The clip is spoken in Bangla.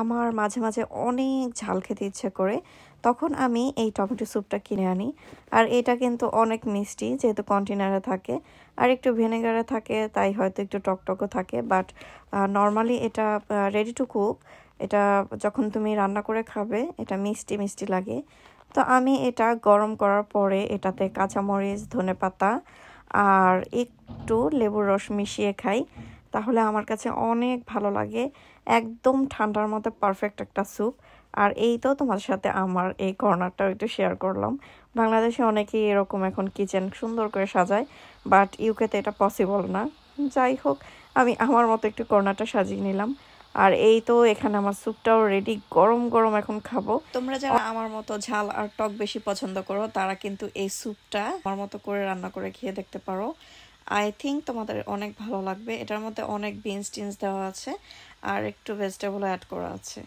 আমার মাঝে মাঝে অনেক ঝাল খেতে ইচ্ছে করে, তখন আমি এই টমেটো স্যুপটা কিনে আনি। আর এটা কিন্তু অনেক মিষ্টি, যেহেতু কন্টেনারে থাকে আর একটু ভিনেগারে থাকে, তাই হয়তো একটু টকটকও থাকে। বাট নর্মালি এটা রেডি টু কুক, এটা যখন তুমি রান্না করে খাবে এটা মিষ্টি মিষ্টি লাগে। তো আমি এটা গরম করার পরে এটাতে কাঁচামরিচ, ধনেপাতা আর একটু লেবুর রস মিশিয়ে খাই, তাহলে আমার কাছে অনেক ভালো লাগে। একদম ঠান্ডার মধ্যে পারফেক্ট একটা স্যুপ। আর এই তো তোমাদের সাথে আমার এই কর্নারটাও একটু শেয়ার করলাম। বাংলাদেশে অনেকেই এরকম এখন কিচেন সুন্দর করে সাজায়, বাট ইউকেতে এটা পসিবল না। যাই হোক, আমি আমার মতো একটু কর্নারটা সাজিয়ে নিলাম। আর এই তো এখানে আমার স্যুপটাও রেডি, গরম গরম এখন খাবো। তোমরা যারা আমার মতো ঝাল আর টক বেশি পছন্দ করো, তারা কিন্তু এই স্যুপটা আমার মতো করে রান্না করে খেয়ে দেখতে পারো। আই থিঙ্ক তোমাদের অনেক ভালো লাগবে। এটার মধ্যে অনেক বিনস টিনস দেওয়া আছে আর একটু ভেজিটেবল অ্যাড করা আছে।